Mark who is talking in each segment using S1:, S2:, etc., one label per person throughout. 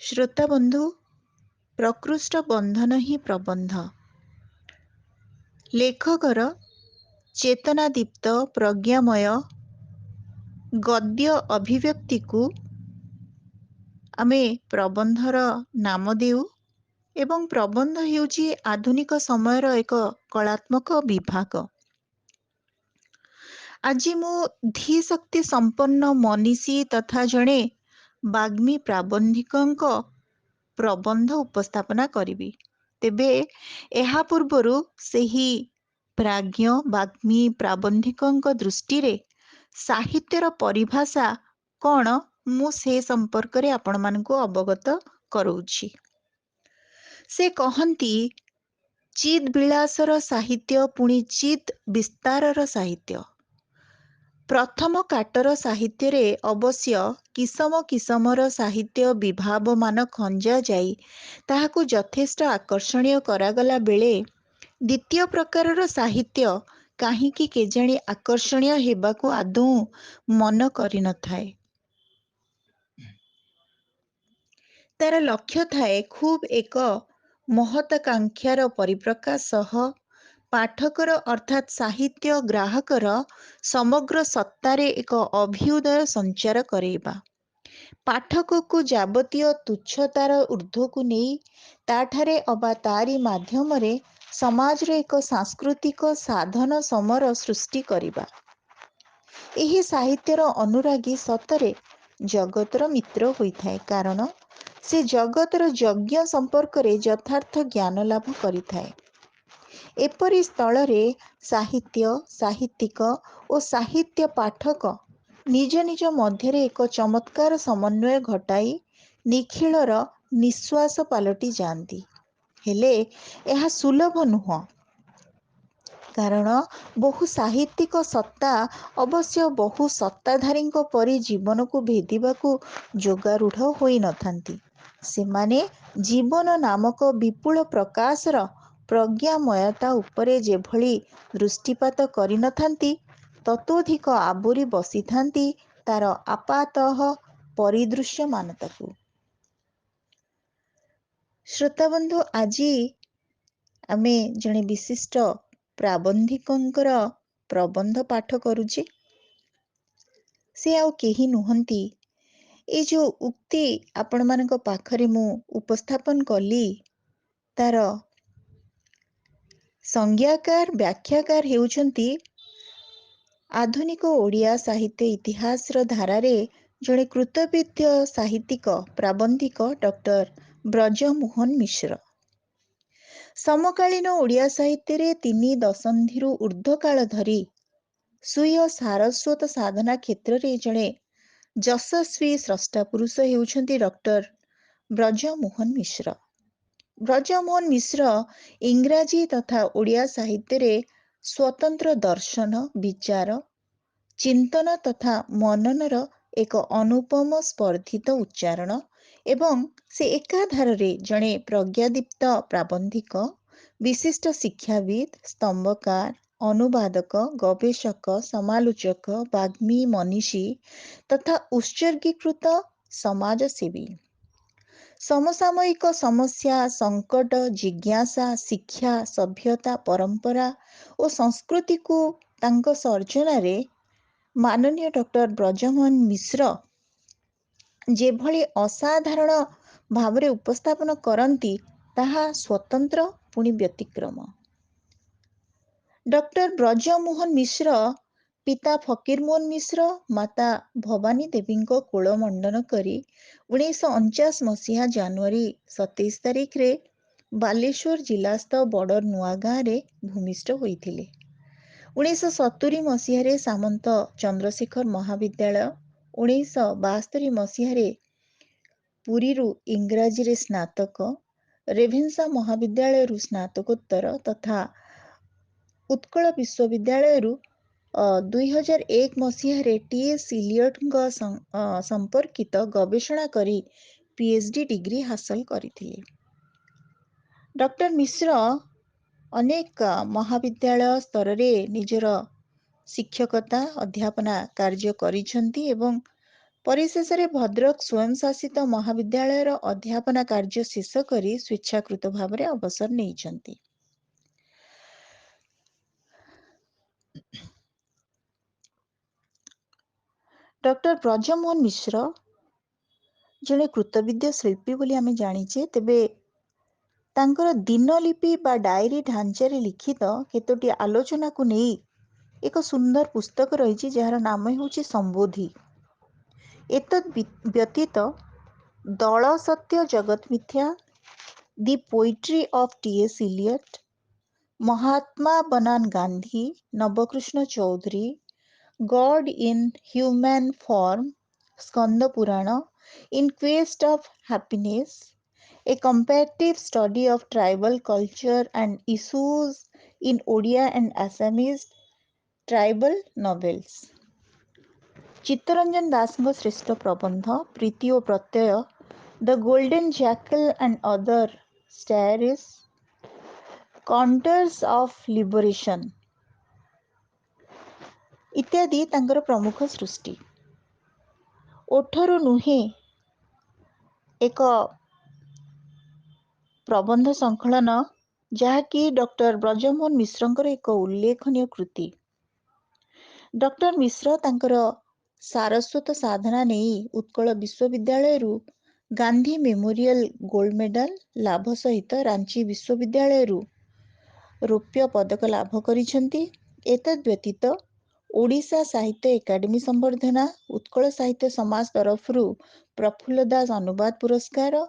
S1: श्रोता बंधु, प्रकृष्ट बंधन ही प्रबंध। लेखकर चेतनादीप्त प्रज्ञामय गद्य अभिव्यक्ति को आमे प्रबंधर नाम देउ एवं प्रबंध हेउची आधुनिक समयर एक कलात्मक विभाग। आज मु धी शक्ति संपन्न मनीषी तथा जड़े बाग्मी प्राबंधिक प्रबंध उपस्थापना करिबी। तेबे एहा पूर्वरु सेही प्राज्ञ बाग्मी प्राबंधिक दृष्टि रे साहित्यर परिभाषा कौन मु से संपर्क रे आपण मानको अवगत करौछि। से कहंती चित विलासर साहित्य पुणी चित विस्तारर साहित्य। प्रथम काटर साहित्य रे अवश्य किसम किसमर साहित्य विभाव मान खंजा जाई ताहाकु यथेष्ट आकर्षणीय करागला बेले द्वितीय प्रकारर साहित्य काहींकि केजाणी आकर्षणीय हेबाकु आदौ मन करि न थाए। तार लक्ष्य थाए खूब एक महत्वाकांक्षार परिप्रकाश सह पाठकर अर्थात साहित्य ग्राहकर समग्र सत्तारे एक अभ्युदय संचार करेबा। पाठक को जाबतीय तुच्छतार ऊर्ध्व को नहीं ताठारे अबा तारी माध्यम रे समाज रे एक सांस्कृतिक साधन समर सृष्टि करिबा। एही साहित्यर अनुरागी सतरे जगतर मित्र होइथाए, कारण से जगतर यज्ञ संपर्क रे यथार्थ ज्ञान लाभ करिथाए। एपरि स्थलरे साहित्य साहित्यिक और साहित्य पाठक निज निज मध्यरे एक चमत्कार समन्वय घटाई निखिलर निश्वास पलटि जाती। हेले यह सुलभ नुह, कारण बहु साहित्यिक सत्ता अवश्य बहु सत्ताधारी परि जीवन को भेदिबाकू जोगारूढ़ होई नथांती। सेमाने जीवन नामक विपुल प्रकाशर प्रज्ञामयता उपरे जेभली दृष्टिपात करि नथांती ततोधिक आबोरी बसिथांती तार आपातः परिदृश्यमानताकू। श्रोताबंधु, आज आमे जणे विशिष्ट प्राबंधिकंकर प्रबंध पाठ करुचे। से आउ केही नुहंती, ए जो उक्ति आपण मानक पाखरे मु उपस्थापन कली तार संज्ञाकार व्याख्याकार हेउछंती आधुनिक ओडिया साहित्य इतिहास धारारे जड़े कृतविद्य साहित्यिक प्राबंधिक डॉक्टर ब्रजमोहन मिश्र। समकालीन ओडिया साहित्य रे 3 दशंधिरु ऊर्ध्व काल धरी स्वीय सारस्वत साधना क्षेत्र रे जड़े यशस्वी स्रष्टा पुरुष हेउछंती डॉक्टर ब्रजमोहन मिश्र। ब्रजमोहन मिश्र इंग्राजी तथा ओडिया साहित्य रे स्वतंत्र दर्शन विचार चिंतन तथा मननर एक अनुपम स्पर्धित उच्चारण एवं से एकाधार रे जड़े प्रज्ञादीप्त प्राबंधिक विशिष्ट शिक्षाविद स्तंभकार अनुवादक गवेषक समालोचक वाग्मी मनीषी तथा उत्सर्गीकृत समाजसेवी। समसामयिक समस्या संकट जिज्ञासा शिक्षा सभ्यता परंपरा और संस्कृति को तांको सर्जना रे माननीय डॉक्टर ब्रजमोहन मिश्र जेभली असाधारण भावरे उपस्थापन करती ताहा स्वतंत्र पुणी व्यतिक्रम। डॉक्टर ब्रजमोहन मिश्र पिता फकीरमोहन मिश्र माता भवानी देवी कोल मंडन करी 1949 मसीहा जनवरी 27 तारिख रे बालेश्वर जिलास्थ बड़ नुआ गाँव रे भूमिष्ठ होइथिले। 1970 मसीह सामंत चंद्रशेखर महाविद्यालय 1972 मसीह पुरी इंग्राजी रे स्नातक रेभेन्सा महाविद्यालय स्नातकोत्तर तथा उत्कल विश्वविद्यालय 2001 मसीह टीएस इलियट संपर्कित गवेषणा करी पीएचडी डिग्री हासिल करथिले। डॉक्टर मिश्र अनेक महाविद्यालय स्तर रे निजर शिक्षकता अध्यापना कार्य करिछंती एवं ପରିଶେଷରେ ଭଦ୍ରକ ସ୍ୱୟଂଶାସିତ ମହାବିଦ୍ୟାଳୟର ଅଧ୍ୟାପନା କାର୍ଯ୍ୟ ଶେଷ କରି ସ୍ୱେଚ୍ଛାକୃତ ଭାବରେ ଅବସର ନେଇଛନ୍ତି। ଡକ୍ଟର ବ୍ରଜମୋହନ ମିଶ୍ର ଜଣେ କୃତବିଦ୍ୟ ଶିଳ୍ପୀ ବୋଲି ଆମେ ଜାଣିଛେ। ତେବେ ତାଙ୍କର ଦିନଲିପି ବା ଡାଏରୀ ଢାଞ୍ଚାରେ ଲିଖିତ କେତୋଟି ଆଲୋଚନାକୁ ନେଇ ଏକ ସୁନ୍ଦର ପୁସ୍ତକ ରହିଛି, ଯାହାର ନାମ ହେଉଛି ସମ୍ବୋଧି। ଏତଦ୍ ବ୍ୟତୀତ ଦଳ ସତ୍ୟ ଜଗତ ମିଥ୍ୟା, the poetry of T S. Eliot, Mahatma ବନାମ Gandhi, Nabakrushna Choudhury, god in human form, Skanda Purana, in quest of happiness, a comparative study of tribal culture and issues in Odia and Assamese tribal novels. Chittaranjan ଦାସଙ୍କ ଶ୍ରେଷ୍ଠ ପ୍ରବନ୍ଧ ପ୍ରୀତି ଓ ପ୍ରତ୍ୟୟ, the golden jackal and other stories, contours of liberation ଇତ୍ୟାଦି ତାଙ୍କର ପ୍ରମୁଖ ସୃଷ୍ଟି। ଓଠରୁ ନୁହେଁ ଏକ ପ୍ରବନ୍ଧ ସଂକଳନ, ଯାହାକି ଡକ୍ଟର ବ୍ରଜମୋହନ ମିଶ୍ରଙ୍କର ଏକ ଉଲ୍ଲେଖନୀୟ କୃତି। ଡକ୍ଟର ମିଶ୍ର ତାଙ୍କର ସାରସ୍ୱତ ସାଧନା ନେଇ ଉତ୍କଳ ବିଶ୍ୱବିଦ୍ୟାଳୟରୁ ଗାନ୍ଧୀ ମେମୋରିଆଲ ଗୋଲ୍ଡ ମେଡାଲ ଲାଭ ସହିତ ରାଞ୍ଚି ବିଶ୍ୱବିଦ୍ୟାଳୟରୁ ରୌପ୍ୟ ପଦକ ଲାଭ କରିଛନ୍ତି। ଏତଦ୍ ବ୍ୟତୀତ ଓଡ଼ିଶା ସାହିତ୍ୟ ଏକାଡେମୀ ସମ୍ବର୍ଦ୍ଧନା, ଉତ୍କଳ ସାହିତ୍ୟ ସମାଜ ତରଫରୁ ପ୍ରଫୁଲ୍ଲ ଦାସ ଅନୁବାଦ ପୁରସ୍କାର,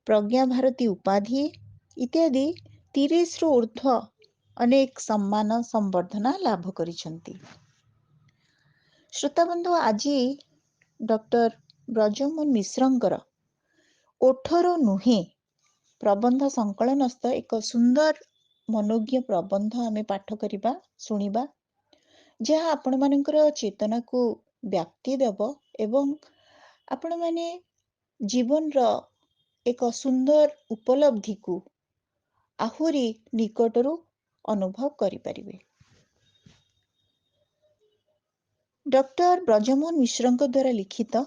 S1: ପ୍ରଜ୍ଞା ଭାରତୀ ଉପାଧି ଇତ୍ୟାଦି 30ରୁ ଊର୍ଦ୍ଧ୍ୱ ଅନେକ ସମ୍ମାନ ସମ୍ବର୍ଦ୍ଧନା ଲାଭ କରିଛନ୍ତି। ଶ୍ରୋତାବନ୍ଧୁ, ଆଜି ଡକ୍ଟର ବ୍ରଜମୋହନ ମିଶ୍ରଙ୍କର ଓଠରୁ ନୁହେଁ ପ୍ରବନ୍ଧ ସଂକଳନସ୍ଥ ଏକ ସୁନ୍ଦର ମନୋଜ୍ଞ ପ୍ରବନ୍ଧ ଆମେ ପାଠ କରିବା, ଶୁଣିବା, ଯାହା ଆପଣମାନଙ୍କର ଚେତନାକୁ ବ୍ୟାପ୍ତି ଦେବ ଏବଂ ଆପଣମାନେ ଜୀବନର ଏକ ସୁନ୍ଦର ଉପଲବ୍ଧିକୁ ଆହୁରି ନିକଟରୁ ଅନୁଭବ କରିପାରିବେ। ଡକ୍ଟର ବ୍ରଜମୋହନ ମିଶ୍ରଙ୍କ ଦ୍ୱାରା ଲିଖିତ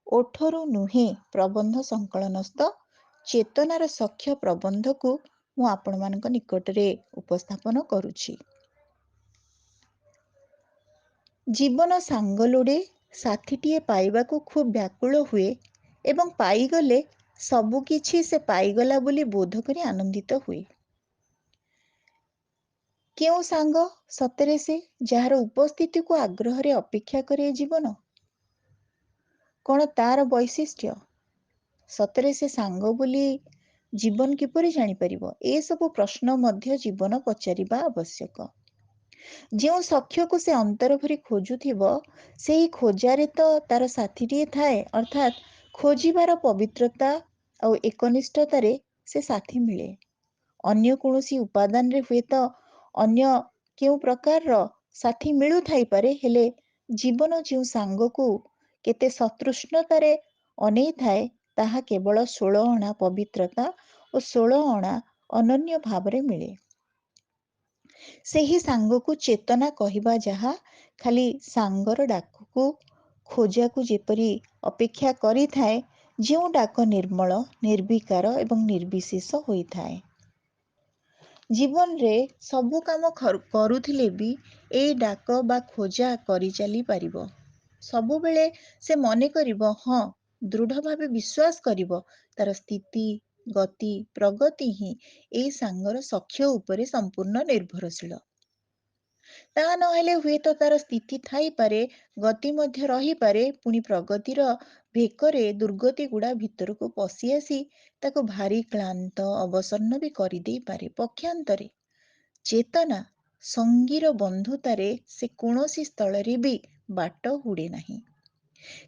S1: ଓଠରୁ ନୁହେଁ ପ୍ରବନ୍ଧ ସଂକଳନସ୍ଥ ଚେତନାର ସଖ୍ୟ ପ୍ରବନ୍ଧକୁ ମୁଁ ଆପଣମାନଙ୍କ ନିକଟରେ ଉପସ୍ଥାପନ କରୁଛି। ଜୀବନ ସାଙ୍ଗ ଲୋଡ଼େ, ସାଥୀଟିଏ ପାଇବାକୁ ଖୁବ୍ ବ୍ୟାକୁଳ ହୁଏ ଏବଂ ପାଇଗଲେ ସବୁକିଛି ସେ ପାଇଗଲା ବୋଲି ବୋଧ କରି ଆନନ୍ଦିତ ହୁଏ। କେଉଁ ସାଙ୍ଗ ସତରେ ସେ, ଯାହାର ଉପସ୍ଥିତିକୁ ଆଗ୍ରହରେ ଅପେକ୍ଷା କରେ ଜୀବନ? କ'ଣ ତାର ବୈଶିଷ୍ଟ୍ୟ? ସତରେ ସେ ସାଙ୍ଗ ବୋଲି ଜୀବନ କିପରି ଜାଣିପାରିବ? ଏସବୁ ପ୍ରଶ୍ନ ମଧ୍ୟ ଜୀବନ ପଚାରିବା ଆବଶ୍ୟକ। ଯେଉଁ ସଖ୍ୟକୁ ସେ ଅନ୍ତର ଭରି ଖୋଜୁଥିବ, ସେହି ଖୋଜାରେ ତ ତାର ସାଥୀଟିଏ ଥାଏ, ଅର୍ଥାତ୍ ଖୋଜିବାର ପବିତ୍ରତା ଆଉ ଏକନିଷ୍ଠତାରେ ସେ ସାଥୀ ମିଳେ। ଅନ୍ୟ କୌଣସି ଉପାଦାନରେ ହୁଏତ ଅନ୍ୟ କେଉଁ ପ୍ରକାରର ସାଥୀ ମିଳୁଥାଇପାରେ, ହେଲେ ଜୀବନ ଯେଉଁ ସାଙ୍ଗକୁ କେତେ ସତୃଷ୍ଣତାରେ ଅନେଇଥାଏ, ତାହା କେବଳ 16 ଅଣା ପବିତ୍ରତା ଓ 16 ଅଣା ଅନନ୍ୟ ଭାବରେ ମିଳେ। ସେହି ସାଙ୍ଗକୁ ଚେତନା କହିବା ଯାହା, ଖାଲି ସାଙ୍ଗର ଡାକକୁ ଖୋଜାକୁ ଯେପରି ଅପେକ୍ଷା କରିଥାଏ, ଯେଉଁ ଡାକ ନିର୍ମଳ, ନିର୍ବିକାର ଏବଂ ନିର୍ବିଶେଷ ହୋଇଥାଏ। ଜୀବନରେ ସବୁ କାମ କରୁଥିଲେ ବି ଏଇ ଡାକ ବା ଖୋଜା କରିଚାଲି ପାରିବ। ସବୁବେଳେ ସେ ମନେ କରିବ, ହଁ, ଦୃଢ଼ ଭାବେ ବିଶ୍ୱାସ କରିବ, ତାର ସ୍ଥିତି, ଗତି, ପ୍ରଗତି ହିଁ ଏଇ ସାଙ୍ଗର ସଖ୍ୟ ଉପରେ ସମ୍ପୂର୍ଣ୍ଣ ନିର୍ଭରଶୀଳ। ତାହା ନହେଲେ ହୁଏତ ତାର ସ୍ଥିତି ଥାଇପାରେ, ଗତି ମଧ୍ୟ ରହିପାରେ, ପୁଣି ପ୍ରଗତିର ଭେକରେ ଦୁର୍ଗତି ଗୁଡ଼ା ଭିତରକୁ ପଶି ଆସି ତାକୁ ଭାରି କ୍ଳାନ୍ତ, ଅବସନ୍ନ ବି କରିଦେଇପାରେ। ପକ୍ଷାନ୍ତରେ ଚେତନା ସଙ୍ଗୀର ବନ୍ଧୁତାରେ ସେ କୌଣସି ସ୍ଥଳରେ ବି ବାଟ ହୁଡ଼େ ନାହିଁ।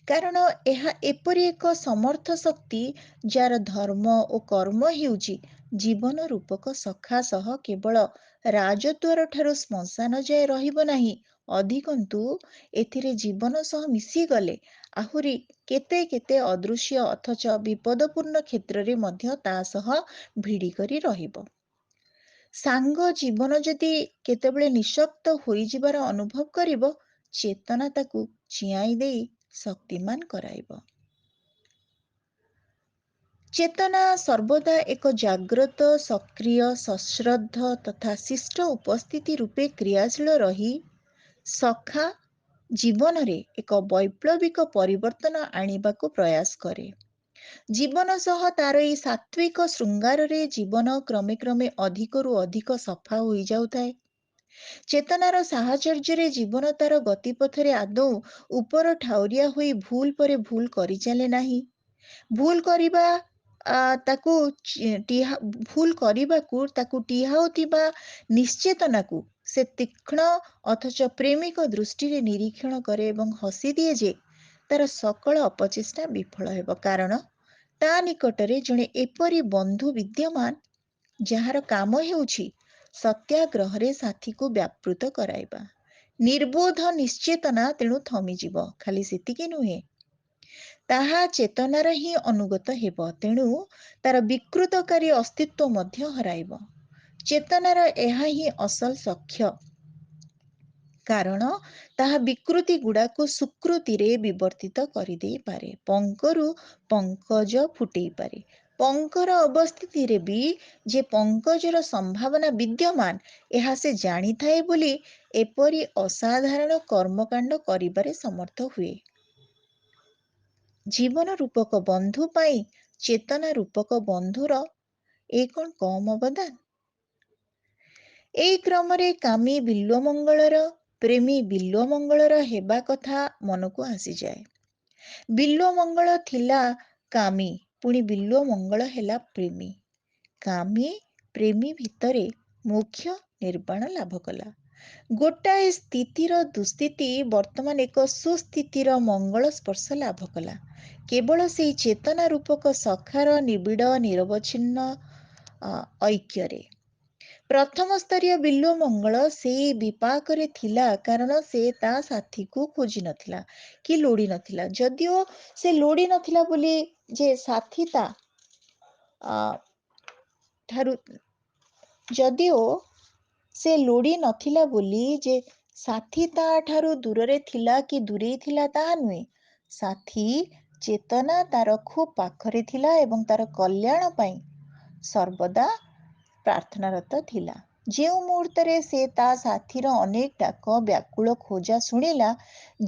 S1: କାରଣ ଏହା ଏପରି ଏକ ସମର୍ଥ ଶକ୍ତି, ଯାହାର ଧର୍ମ ଓ କର୍ମ ହେଉଛି ଜୀବନ ରୂପକ ସଖା ସହ କେବଳ ରାଜଦ୍ୱାର ଠାରୁ ଶ୍ମଶାନ ଯାଏ ରହିବ ନାହିଁ, ଅଧିକନ୍ତୁ ଏଥିରେ ଜୀବନ ସହ ମିଶିଗଲେ ଆହୁରି କେତେ କେତେ ଅଦୃଶ୍ୟ ଅଥଚ ବିପଦପୂର୍ଣ୍ଣ କ୍ଷେତ୍ରରେ ମଧ୍ୟ ତା ସହ ଭିଡ଼ି କରି ରହିବ। ସାଙ୍ଗ ଜୀବନ ଯଦି କେତେବେଳେ ନିଃଶବ୍ଦ ହୋଇଯିବାର ଅନୁଭବ କରିବ, ଚେତନା ତାକୁ ଚିଆଇଁ ଦେଇ ଶକ୍ତିମାନ କରାଇବ। ଚେତନା ସର୍ବଦା ଏକ ଜାଗ୍ରତ, ସକ୍ରିୟ, ସଶ୍ରଦ୍ଧ ତଥା ଶିଷ୍ଟ ଉପସ୍ଥିତି ରୂପେ କ୍ରିୟାଶୀଳ ରହି ସଖା ଜୀବନରେ ଏକ ବୈପ୍ଳବିକ ପରିବର୍ତ୍ତନ ଆଣିବାକୁ ପ୍ରୟାସ କରେ। ଜୀବନ ସହ ତାର ଏହି ସାତ୍ବିକ ଶୃଙ୍ଗାରରେ ଜୀବନ କ୍ରମେ କ୍ରମେ ଅଧିକରୁ ଅଧିକ ସଫା ହୋଇଯାଉଥାଏ। ଚେତନାର ସାହଚର୍ଯ୍ୟରେ ଜୀବନ ତାର ଗତିପଥରେ ଆଦୌ ଉପର ଠାଉରିଆ ହୋଇ ଭୁଲ ପରେ ଭୁଲ କରିଚାଲେ ନାହିଁ। ଭୁଲ କରିବାକୁ ତାକୁ ଟିହାଉଥିବା ନିଶ୍ଚେତନାକୁ ସେ ତୀକ୍ଷ୍ଣ ଅଥଚ ପ୍ରେମିକ ଦୃଷ୍ଟିରେ ନିରୀକ୍ଷଣ କରେ ଏବଂ ହସି ଦିଏ ଯେ ତାର ସକଳ ଅପଚେଷ୍ଟା ବିଫଳ ହେବ, କାରଣ ତା ନିକଟରେ ଜଣେ ଏପରି ବନ୍ଧୁ ବିଦ୍ୟମାନ ଯାହାର କାମ ହେଉଛି ସତ୍ୟାଗ୍ରହରେ ସାଥୀକୁ ବ୍ୟାପୃତ କରାଇବା। ନିର୍ବୋଧ ନିଶ୍ଚେତନା ତେଣୁ ଥମିଯିବ। ଖାଲି ସେତିକି ନୁହେଁ, ତାହା ଚେତନାର ହିଁ ଅନୁଗତ ହେବ, ତେଣୁ ତାର ବିକୃତକାରୀ ଅସ୍ତିତ୍ୱ ମଧ୍ୟ ହରାଇବ। ଚେତନାର ଏହା ହିଁ ଅସଲ ସଖ୍ୟ, କାରଣ ତାହା ବିକୃତି ଗୁଡ଼ାକୁ ସୁକୃତିରେ ବିବର୍ତ୍ତିତ କରିଦେଇପାରେ, ପଙ୍କରୁ ପଙ୍କଜ ଫୁଟେଇପାରେ। ପଙ୍କର ଅବସ୍ଥିତିରେ ବି ଯେ ପଙ୍କଜର ସମ୍ଭାବନା ବିଦ୍ୟମାନ, ଏହା ସେ ଜାଣିଥାଏ ବୋଲି ଏପରି ଅସାଧାରଣ କର୍ମକାଣ୍ଡ କରିବାରେ ସମର୍ଥ ହୁଏ। ଜୀବନ ରୂପକ ବନ୍ଧୁ ପାଇଁ ଚେତନା ରୂପକ ବନ୍ଧୁର ଏ କ'ଣ କମ୍ ଅବଦାନ? ଏଇ କ୍ରମରେ କାମୀ ବିଲ୍ୱମଙ୍ଗଳର, ପ୍ରେମୀ ବିଲ୍ୱମଙ୍ଗଳର ହେବା କଥା ମନକୁ ଆସିଯାଏ। ବିଲ୍ୱମଙ୍ଗଳ ଥିଲା କାମୀ, ପୁଣି ବିଲ୍ୱମଙ୍ଗଳ ହେଲା ପ୍ରେମୀ। କାମୀ ପ୍ରେମୀ ଭିତରେ ମୋକ୍ଷ ନିର୍ବାଣ ଲାଭ କଲା। ଗୋଟାଏ ସ୍ଥିତିର ଦୁଃସ୍ଥିତି ବର୍ତ୍ତମାନ ଏକ ସୁସ୍ଥିତିର ମଙ୍ଗଳ ସ୍ପର୍ଶ ଲାଭ କଲା କେବଳ ସେହି ଚେତନା ରୂପକ ସଖାର ନିବିଡ଼ ନିରବଚ୍ଛିନ୍ନ ଐକ୍ୟରେ। ପ୍ରଥମ ସ୍ତରୀୟ ବିଲ୍ୱମଙ୍ଗଳ ସେଇ ବିପାକରେ ଥିଲା, କାରଣ ସେ ତା ସାଥୀକୁ ଖୋଜି ନଥିଲା କି ଲୋଡ଼ି ନଥିଲା। ଯଦିଓ ସେ ଲୋଡ଼ି ନଥିଲା ବୋଲି ଯେ ସାଥୀ ତା ଠାରୁ ଦୂରରେ ଥିଲା କି ଦୂରେଇ ଥିଲା ତାହା ନୁହେଁ। ସାଥୀ ଚେତନା ତାର ଖୁବ୍ ପାଖରେ ଥିଲା ଏବଂ ତାର କଲ୍ୟାଣ ପାଇଁ ସର୍ବଦା ପ୍ରାର୍ଥନାରତ ଥିଲା। ଯେଉଁ ମୁହୂର୍ତ୍ତରେ ସେ ତା ସାଥୀର ଅନେକ ଡାକ, ବ୍ୟାକୁଳ ଖୋଜା ଶୁଣିଲା,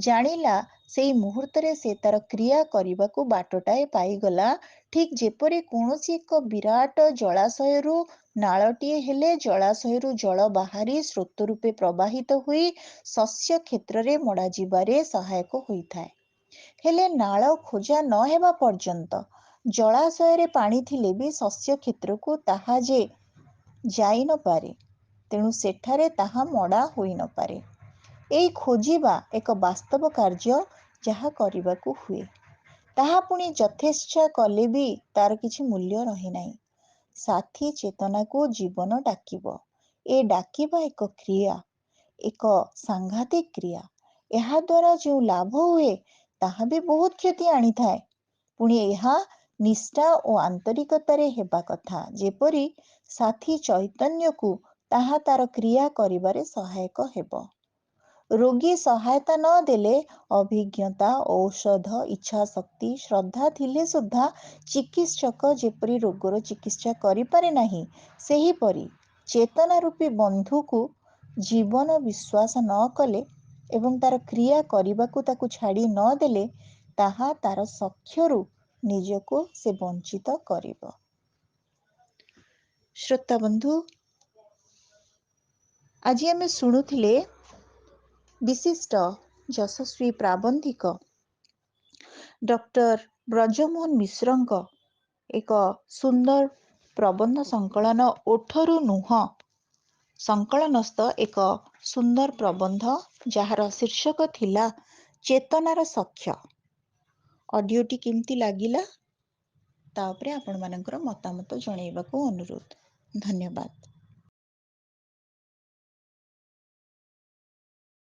S1: ଜାଣିଲା, ସେଇ ମୁହୂର୍ତ୍ତରେ ସେ ତାର କ୍ରିୟା କରିବାକୁ ବାଟଟାଏ ପାଇଗଲା। ଠିକ୍ ଯେପରି କୌଣସି ଏକ ବିରାଟ ଜଳାଶୟରୁ ନାଳଟିଏ ହେଲେ ଜଳାଶୟରୁ ଜଳ ବାହାରି ସ୍ରୋତ ରୂପେ ପ୍ରବାହିତ ହୋଇ ଶସ୍ୟ କ୍ଷେତ୍ରରେ ମଡ଼ାଯିବାରେ ସହାୟକ ହୋଇଥାଏ। ହେଲେ ନାଳ ଖୋଜା ନ ହେବା ପର୍ଯ୍ୟନ୍ତ ଜଳାଶୟରେ ପାଣି ଥିଲେ ବି ଶସ୍ୟ କ୍ଷେତ୍ରକୁ ତାହା ଯେ ଯାଇ ନପାରେ, ତେଣୁ ସେଠାରେ ତାହା ମଡ଼ା ହୋଇ ନପାରେ। ଏଇ ଖୋଜିବା ଏକ ବାସ୍ତବ କାର୍ଯ୍ୟ, ଯାହା କରିବାକୁ ହୁଏ। ତାହା ପୁଣି ଯଥେଚ୍ଛା କଲେ ବି ତାର କିଛି ମୂଲ୍ୟ ରହେ ନାହିଁ। ସାଥୀ ଚେତନାକୁ ଜୀବନ ଡାକିବ। ଏ ଡାକିବା ଏକ କ୍ରିୟା, ଏକ ସାଂଘାତିକ କ୍ରିୟା। ଏହାଦ୍ୱାରା ଯେଉଁ ଲାଭ ହୁଏ ତାହା ବି ବହୁତ କ୍ଷତି ଆଣିଥାଏ। ପୁଣି ଏହା ନିଷ୍ଠା ଓ ଆନ୍ତରିକତାରେ ହେବା କଥା, ଯେପରି ସାଥୀ ଚୈତନ୍ୟକୁ ତାହା ତାର କ୍ରିୟା କରିବାରେ ସହାୟକ ହେବ। ରୋଗୀ ସହାୟତା ନ ଦେଲେ ଅଭିଜ୍ଞତା, ଔଷଧ, ଇଚ୍ଛାଶକ୍ତି, ଶ୍ରଦ୍ଧା ଥିଲେ ସୁଦ୍ଧା ଚିକିତ୍ସକ ଯେପରି ରୋଗର ଚିକିତ୍ସା କରିପାରେ ନାହିଁ, ସେହିପରି ଚେତନା ରୂପୀ ବନ୍ଧୁକୁ ଜୀବନ ବିଶ୍ୱାସ ନ କଲେ ଏବଂ ତାର କ୍ରିୟା କରିବାକୁ ତାକୁ ଛାଡ଼ି ନ ଦେଲେ ତାହା ତାର ସଖ୍ୟରୁ ନିଜକୁ ସେ ବଞ୍ଚିତ କରିବ। ଶ୍ରୋତାବନ୍ଧୁ, ଆଜି ଆମେ ଶୁଣୁଥିଲେ ବିଶିଷ୍ଟ ଯଶସ୍ୱୀ ପ୍ରାବନ୍ଧିକ ଡକ୍ଟର ବ୍ରଜମୋହନ ମିଶ୍ରଙ୍କ ଏକ ସୁନ୍ଦର ପ୍ରବନ୍ଧ ସଂକଳନ ଓଠରୁ ନୁହଁ ସଂକଳନସ୍ଥ ଏକ ସୁନ୍ଦର ପ୍ରବନ୍ଧ, ଯାହାର ଶୀର୍ଷକ ଥିଲା ଚେତନାର ସଖ୍ୟ। ଅଡିଓଟି କେମିତି ଲାଗିଲା ତା ଉପରେ ଆପଣମାନଙ୍କର ମତାମତ ଜଣାଇବାକୁ ଅନୁରୋଧ। ଧନ୍ୟବାଦ।